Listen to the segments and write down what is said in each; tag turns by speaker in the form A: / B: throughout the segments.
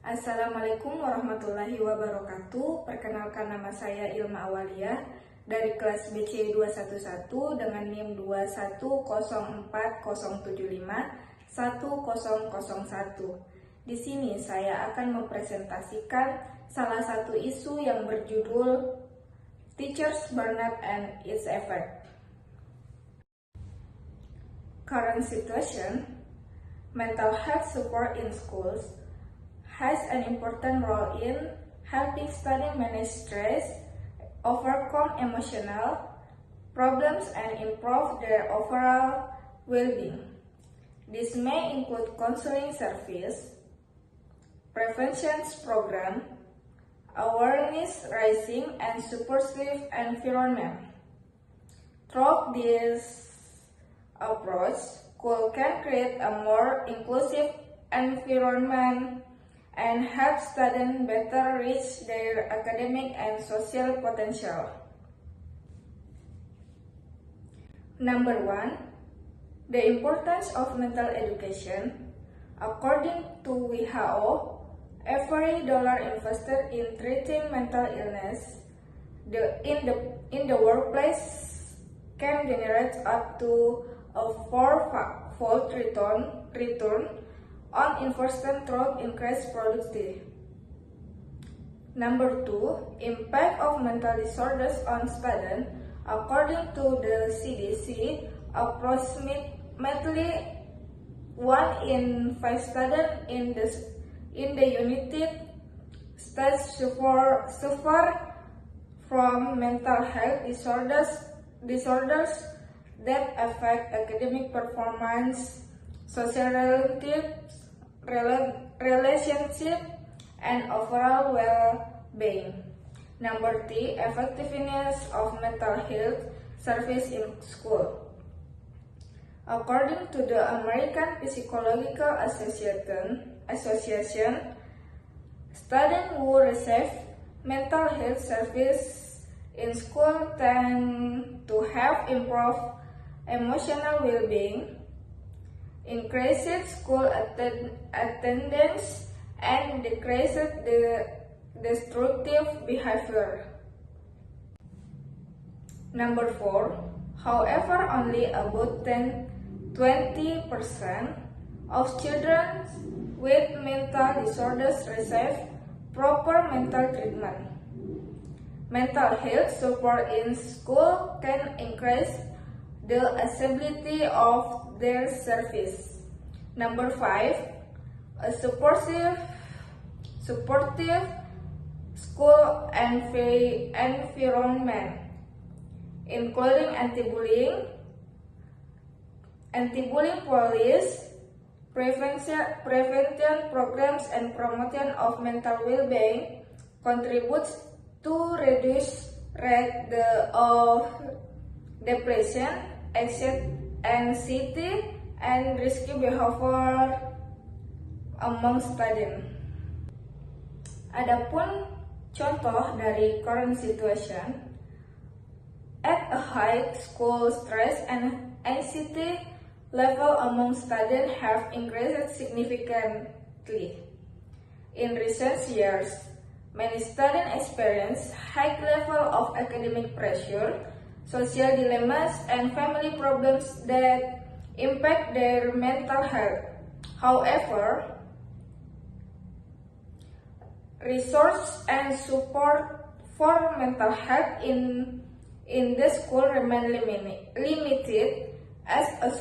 A: Assalamualaikum warahmatullahi wabarakatuh. Perkenalkan, nama saya Ilma Awaliyah dari kelas BC 211 dengan NIM 21040751001. Di sini saya akan mempresentasikan salah satu isu yang berjudul Teachers Burnout and its Effect. Current situation, mental health support in schools has an important role in helping students manage stress, overcome emotional problems, and improve their overall well-being. This may include counseling service, prevention program, awareness raising, and supportive environment. Through this approach, school can create a more inclusive environment and help students better reach their academic and social potential. Number 1. The importance of mental education. According to WHO, every dollar invested in treating mental illness in the workplace can generate up to a four-fold return on investment through increased productivity. Number 2, impact of mental disorders on students. According to the CDC, approximately 1 in 5 students in the United States suffer from mental health disorders that affect academic performance, social relationship, and overall well-being. Number 3, effectiveness of mental health service in school. According to the American Psychological Association, students who receive mental health service in school tend to have improved emotional well-being, increased school attendance, and decreased the destructive behavior. Number 4, however, only about 20% of children with mental disorders receive proper mental treatment. Mental health support in school can increase the accessibility of their service. Number 5, a supportive school environment, including anti-bullying policies, prevention programs, and promotion of mental well-being contributes to reduce rate of depression, anxiety, and risky behavior among students. Adapun contoh dari current situation, at a high school stress and anxiety level among students have increased significantly. In recent years, many students experience high level of academic pressure, social dilemmas, and family problems that impact their mental health. However, resources and support for mental health in the school remain limited. As a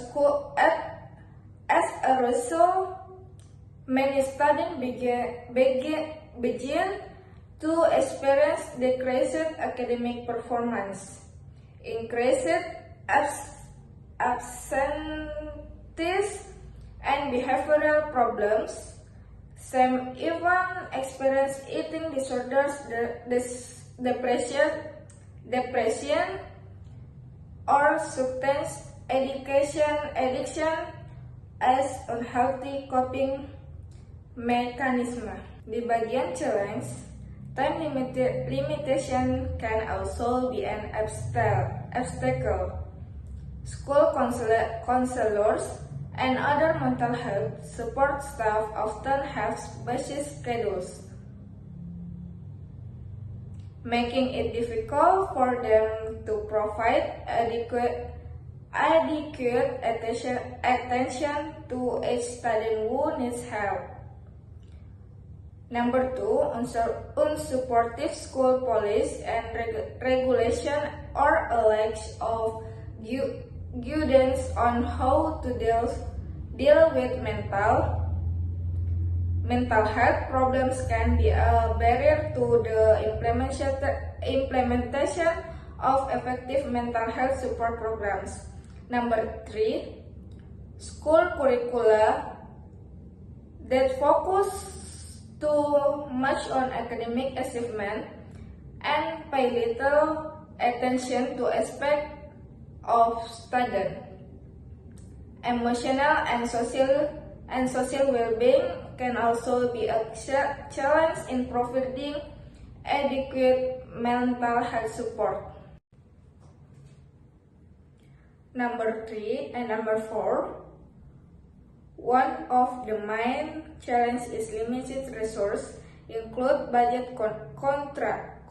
A: result, many students begin to experience decreased academic performance, increased absenteeism, and behavioral problems. Some even experience eating disorders, depression, or substance addiction as unhealthy coping mechanism. Di bagian challenge, time limitation can also be an obstacle. School counselors and other mental health support staff often have busy schedules, making it difficult for them to provide adequate attention to each student who needs help. Number 2, unsupportive school policy and regulation or a lack of guidance on how to deal with mental health problems can be a barrier to the implementation of effective mental health support programs. Number 3, school curricula that focus too much on academic achievement and pay little attention to aspects of student emotional and social well-being can also be a challenge in providing adequate mental health support. Number 3 and number 4, one of the main challenges is limited resources, include budget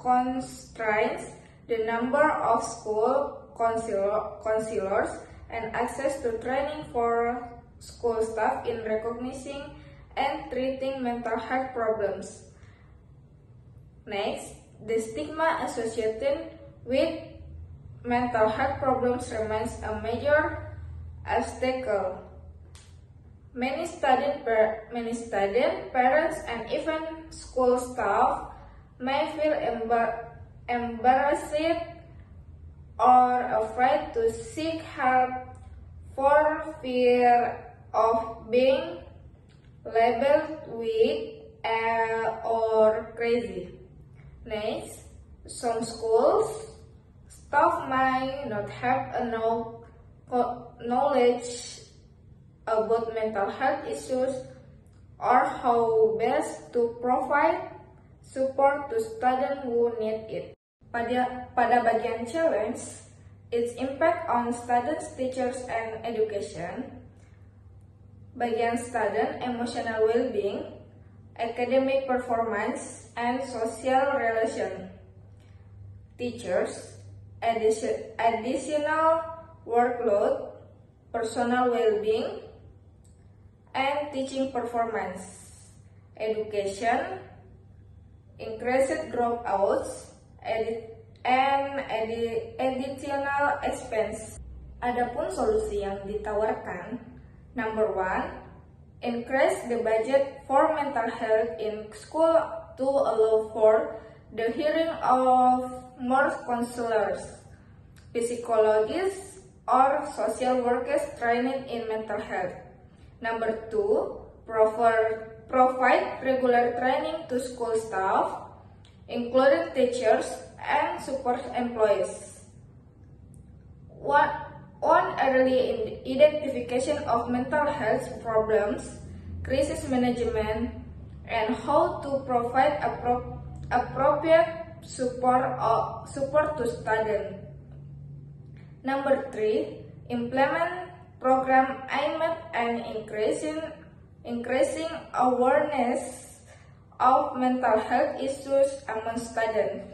A: constraints, the number of school counselors, and access to training for school staff in recognizing and treating mental health problems. Next, the stigma associated with mental health problems remains a major obstacle. Many student, parents, and even school staff may feel embarrassed or afraid to seek help for fear of being labeled weak or crazy. Next, some schools staff may not have enough knowledge about mental health issues or how best to provide support to students who need it. Pada bagian challenge, its impact on students, teachers, and education. Bagian student, emotional well-being, academic performance, and social relation. Teachers, additional workload, personal well-being, and teaching performance. Education, increased dropouts, and additional expense. Adapun solusi yang ditawarkan, number 1, increase the budget for mental health in school to allow for the hiring of more counselors, psychologists, or social workers trained in mental health. Number 2, provide regular training to school staff, including teachers and support employees. On early identification of mental health problems, crisis management, and how to provide appropriate support to students. Number 3, implement program aimed at increasing awareness of mental health issues among students,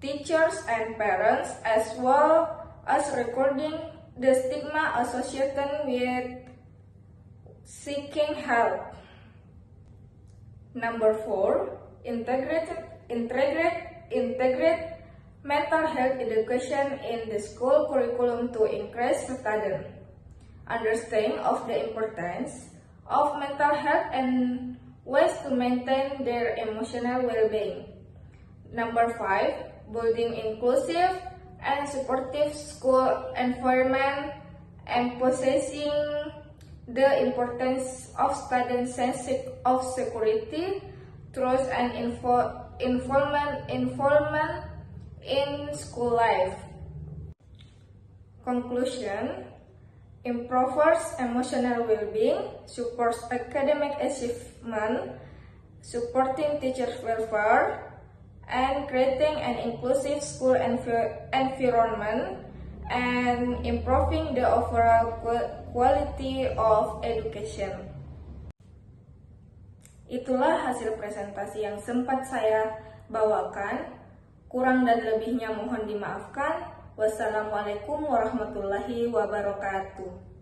A: teachers, and parents, as well as recording the stigma associated with seeking help. Number 4, integrate mental health education in the school curriculum to increase student understanding of the importance of mental health and ways to maintain their emotional well-being. Number 5, building inclusive and supportive school environment, emphasizing the importance of student sense of security, trust, and involvement in school life. Conclusion: improves emotional well-being, supports academic achievement, supporting teachers' welfare, and creating an inclusive school environment, and improving the overall quality of education. Itulah hasil presentasi yang sempat saya bawakan. Kurang dan lebihnya mohon dimaafkan. Wassalamualaikum warahmatullahi wabarakatuh.